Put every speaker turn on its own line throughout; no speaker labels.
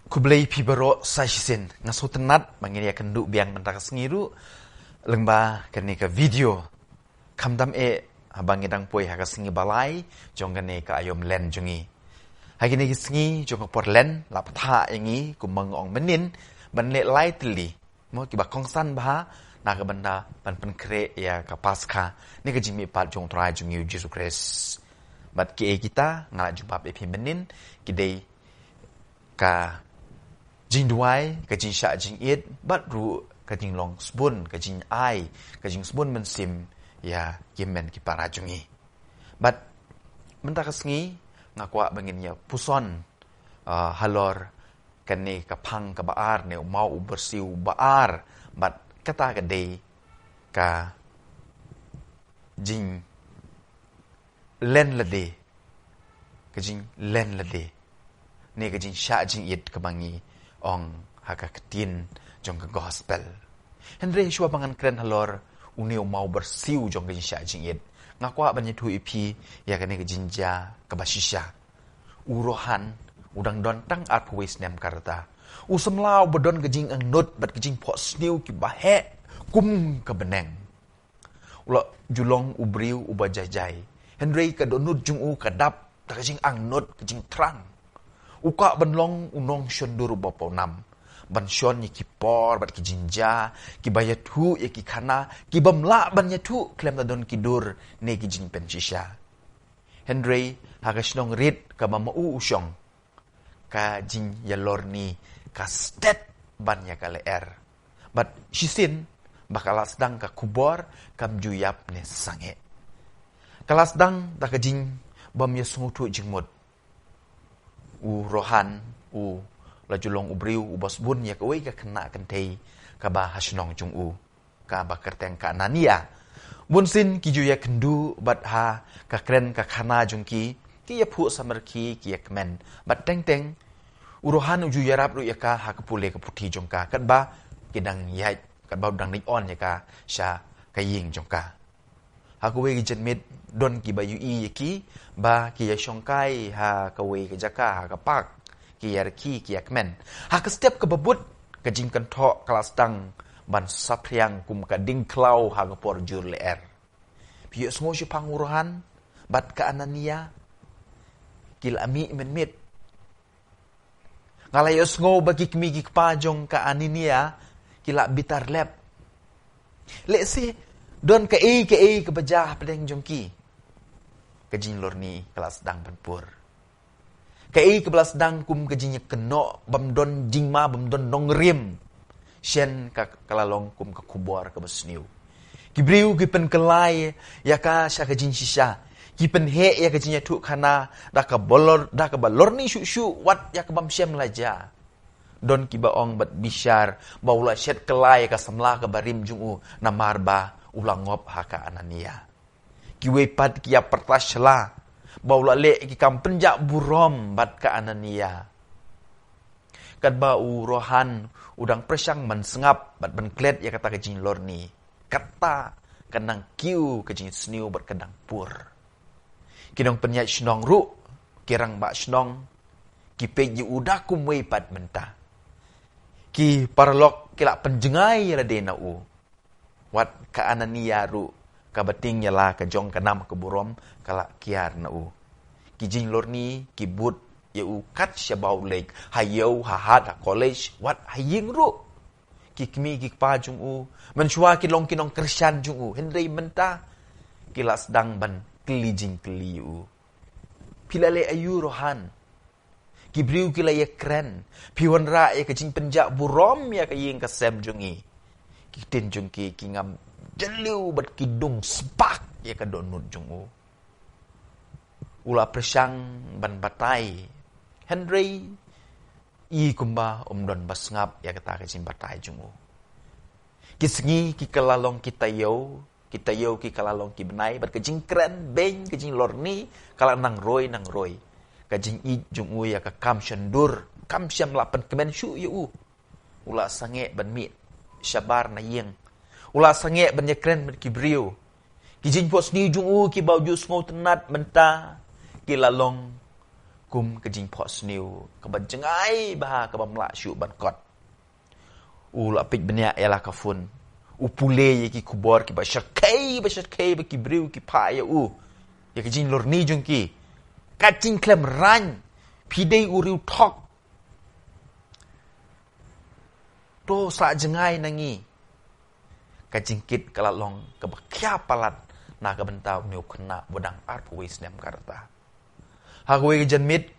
Kublai pibaro sajisin ngasutenat mangini kendu biang mentaka sengiru lengba kene ka video kamdam habang idang poi haka sengi balai jong kene ka ayom len jungi hagini sengi jong por len laptha yangi kumang ong menin ban le lai tli mo ki ba kongsan ba na ka banda ban pen kre ya ka paska ni ka jimi pat jong trai jungi Jesus Christ bat ki kita ngala jumpa epi menin ki dei ka jing duai ka jing sha jing it bat ru ka jing long spun ka jing ai ka jing spun men sim ya yemen ki para jungi bat menta ka sngi ngakwa bangin ya puson halor kane ka phang ka baar ne mau bersiu baar bat kata ka dei ka jing len lade ka jing len lade ne ka jing sha jing it ka bangi ong haka ketin jong ke gospel. Henry shua bangan kren halor uneu mau bersiu jong ke sya jingit. Ngakwa banyak tu ipi ya kene ke jinja ke basisya. Urohan udang dontang at puwis nem karta. Usemlau bedon ke jing ang not bat ke jing pot sniu ki bahe kum ke beneng. Ula julong ubriu ubajajai. Henry ke donut jung u kadap tak jing ang not ke jing terang. Uka benlong unong syondur bopau nam. Ban syon ye ki por bat ki jinja, ki bayat hu ye ki kana, ki bamla ban ye tu klem tadon ki dur ne ki jing pen shisha. Henry hagashnong rit ka mamau usyong. Ka jing yalor ni ka stet ban ya ka leer. Bat shisin bakalas dang ka kubor kam juyap ne sange. Kalas dang ta ka jing bam ye sungutu jingmut. Rohan lajulong ubriu ubas bun ya kawai ka kena kentei ka ba hasnong chung ka ba kerteng ka nania bun sin ki ju ya kendu bat ha ka kren ka khana jung ki ya phu samar ki ya kmen bat teng teng urohan uju ya rap ru ya ka ha ka pule ka puthi jung ka kat ba kidang ya kat ba dang ni on ya ka sha ka ying jung ka ha ko we jen mit don ki ba yu i ki ba ki ya shongkai ha ka we ka jaka ha ka pak ki ya ki ya kmen ha ka step ka babut ka jing kan tho kelas dang ban sapriang kum ka ding klau ha ka por jur le er pi smo shi panguruhan bat ka anania kil ami men mit ngalayos ngo bagi kmi ki pa jong ka aninia kila bitar lep le si don ka ka bajah pedeng jong ki kajing lor ni kelas dang penpur. Kai kebelas dang kum kajing keno bamdon jingma bamdon nongrim. Shen ka kalalong kum ka kubor ka basniu. Kibriu kipen kelai ya ka sya kajing shisha. Kipen he ya kajing tu kana da ka balor ni shu wat ya ka bam syem laja. Don kibaong bat bishar baula syet kelai ka samla ka barim jungu namarba ulang ngop haka anania. Kiwe pat kia pertasla baula le ki kam penjak burom bat ka anania kat ba rohan udang presyang man sengap bat ben klet ya kata kejing lor ni kata kanang kiu kejing sniu bat kadang pur kidong penyat snong ru kirang ba snong ki peji udakum we pat menta ki parlok kila penjengai radena u wat ka anania ru kabating yala ka jong kanam ka burom kala kiar na u kijing lor ni kibut ya u kat shabau lek hayo hahat ha college wat haying ru kikmi kikpa jung u menshwa kilong kinong krisyan jung u henry menta kilas dang ban klijing kli u pilale ayu rohan kibriu kila ya kren piwan ra ya kajing penjak burom ya kaying kasem jungi kitin jung ki kingam jeliu bat kidung spak ya ka donut jungu ula presyang ban batai Henry i kumba don basngap ya kata ka batai jungu kisngi ki kalalong kita yo ki kalalong ki benai bat kajing kren beng kajing lorni kala nang roy kajing i jungu ya ka kam syendur kam syam lapan kemen syu yu ula sange ban mi syabar na yeng ula sange banyak keren kibriu kijing pos ni jung ki bau jus ngau tenat menta kilalong kum kejing pot sniu kebanjengai bah kebamla syu ban kot la pit benya ialah kafun pule ki kubor ki bashakai ki briu ki pa ya ya kejing lorni jungki kacing klem ran pidei riu tok to sa jengai nangi kajingkit kalalong kebakya palat na kabentau niu kena bodang arpui snem karta hagwe janmit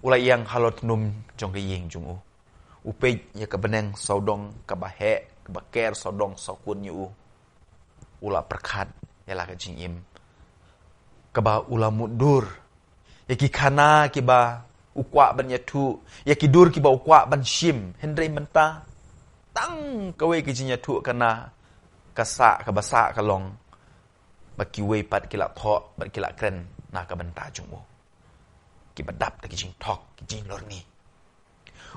ulai yang halot num jong ke ying jungu upej ya kebeneng saudong kabahe kebaker saudong sakun yu ula perkat yalah kajing im kaba ula mudur yaki kana kiba ukwa ban yatu yaki dur kiba ukwa ban shim hendrei menta tang kawe kajing yatu kana kasa kabasa kalong baki we pat kila tho bat kila kren na ka benta jungu ki badap ta kijing thok kijing lorni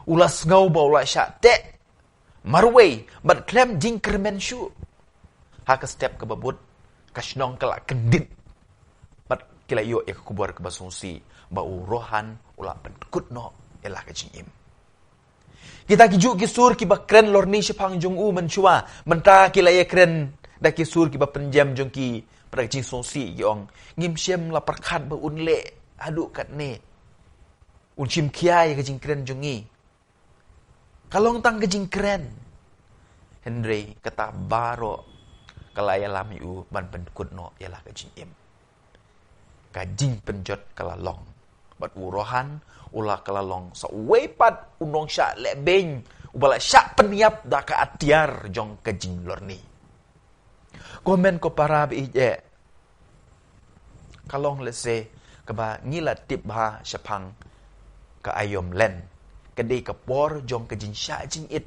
ulas ngau ba ula sha te marway bat klem jing kermen shu ha ka step ka babut kashnong kala kendit bat kila yo ek kubur ka basungsi ba rohan ula penkut no ela ka jing im kita kiju kisur ki bakren lorni shipang jungu menchua menta kila ye kren da kisur ki ba penjam jongki pada jing songsi yong ngim shem la perkat ba unle adu kat ne un chim kiai ke jing kren jungi kalong tang ke jing kren Henry kata baro kalaya lami u ban penkut no yalah ke jing im ka jing penjot kalalong bat urohan ula kalalong sa wepat unong sya lebeng ubala sya peniap da ka atiar jong ke jing lorni komen ko para bi je kalong lese kaba ngila tip ba syapang ka ayom len kedi ka por jong ka jin sya jing it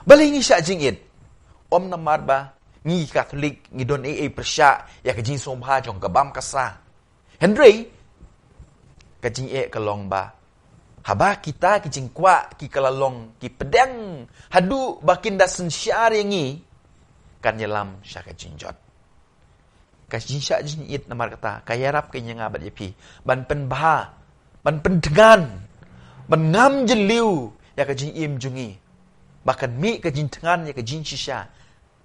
bali ngi sya jing it om namar ba ngi katolik ngi don persya ya ka jin som ba jong ka bam kasa Henry ka jing kalong ba haba kita ki jing kwa ki kalalong ki pedang hadu bakinda sensyar yangi kan yelam syaka jinjot kasih syak jinit namar kata kayarap kenya ngabat yepi ban pen bah ban pen dengan ban ngam jeliu ya ka jing im jungi bahkan mi ka jing tengan ya ka jing shisha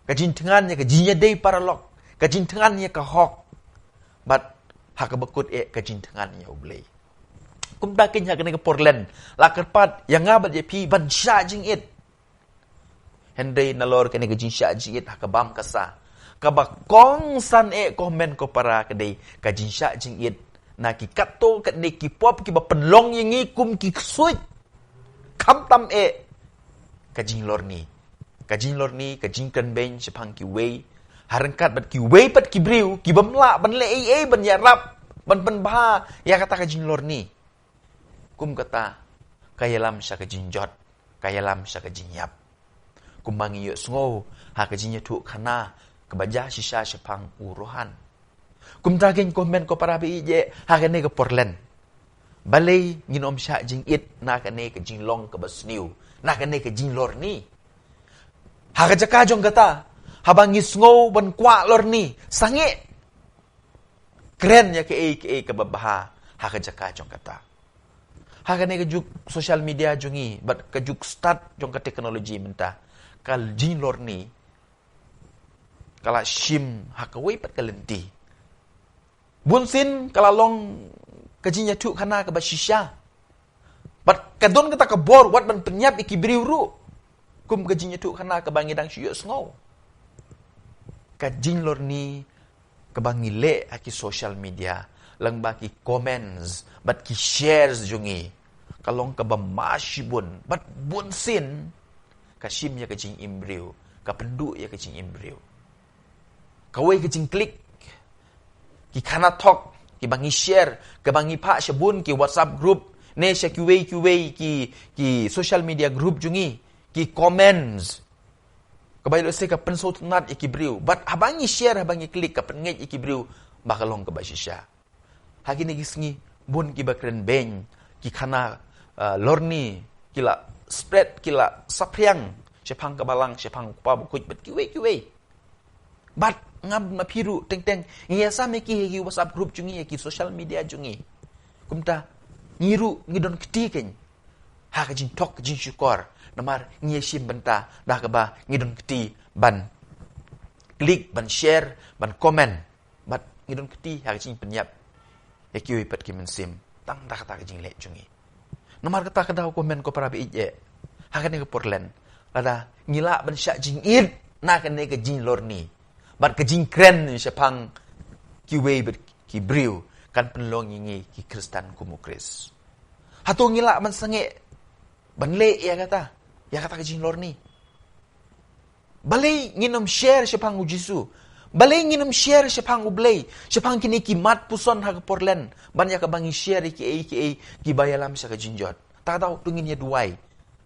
ka jing tengan ya ka jing dei paralok ka jing tengan ya ka hok bat hak bekut ka jing tengan ya ublei kum takin ya kene ka porlen la kerpat yang ngabat yepi ban syak jing it Henry nalor kene kejing sya jingit hakabam kasa kabakong san komen ko para kedai kajing sya jingit na ki kato kadne ki pop ki ba penlong yingi kum ki suit kam tam kajing lorni kajing kan ben sepang ki wei harengkat bat ki wei pat ki briu ki bamla ban le ban yarap ban pen ba ya kata kajing lorni kum kata kayalam sya kajing jot kayalam sya kajing yap kumbangi yuk sengow ha kajinya tu kana kebaja sisa sepang uruhan kumtagin komen ko para bi je ha kane ke porlen balai nginom sya jing it na kane ke jing long ke basniu na kane ke jing lorni ha kajaka jong kata habangi sengow ban kwa lorni sange keren ya ke babaha ha kajaka jong kata ha kane ke juk social media jongi bat ke juk start jong ke teknologi mentah kal jing lorni kala shim hakawai pat kalenti bunsin kala long kajinya tu kana ka bashisha bat kadon kata ka bor wat ban penyap ikibriuru kum kajinya tu kana ka bangidang syu sngo kajing lorni ka bangile aki social media lang baki comments bat ki shares jungi kalong ka bamashibun bat bunsin kasim ya kecing imbriu kapendu ya kecing imbriu kawai kecing klik ki kana talk ki bangi share ke bangi pa shabun ki WhatsApp group ne sha QA ki social media group jungi ki comments kabailo se ka pensot nat ikibriu but habangi share habangi klik ka pengej ikibriu bakalong ka basisha hagini gisngi bun ki bakren beng ki kana lorni kila spread kila sapriang sepang kabalang sepang pa bukuj bet kiwe bat ngam mapiru teng ngiasa meki WhatsApp group jungi ki social media jungi kumta ngiru ngidon ketiken ha ka jin tok jin syukor namar ngiesim benta dah ka ba ngidon keti ban klik ban share ban komen bat ngidon keti ha ka jin penyap ya kiwi pat ki mensim tang dah kata ka jin le jungi namar kata ka daw komen ko para bi je ha ka ne ka porlen lada ngila ban syak jin id na ka ne ka jin lorni bat ka jin kren ni sepang kiwi bat ki briu kan penlong ingi ki Kristan kumu Kris. Hato ngila man sange banle ya kata ka jing lor ni. Balay nginom share siya pang ujisu. Balay nginom share siya pang ublay. Siya pang kiniki mat puson ha porlen. Banya ka bangi share ki bayalam siya ka jinjot. Tadaw tungin niya duway.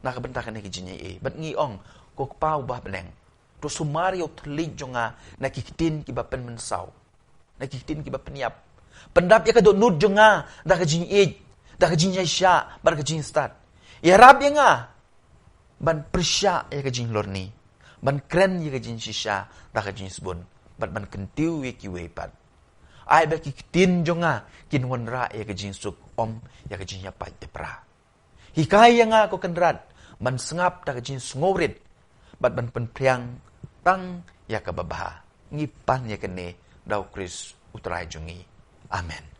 Nakabentakan ni ki jinya Bat ngiong ko pau bah beleng. To sumario tlit jo nga nakikitin ki bapen mensaw. Nakikitin ki bapen yap. Pendap ya kadok nud jenga dah ka jing dah ka jing sya bar ka jing start ya rab ya nga ban persya ya ka jing lorni ban kren ya ka jing shisha dah ka jing sbon ban kentiu ya ki wepat ai ba ki tin jonga kin wonra ya ka jing suk om ya ka jing ya pai te pra hikai ya nga ko kenrat ban sengap dah ka jing sngowrit ban penpriang tang ya ka babaha ngipan ya kene daw Kris utrai jungi. Amen.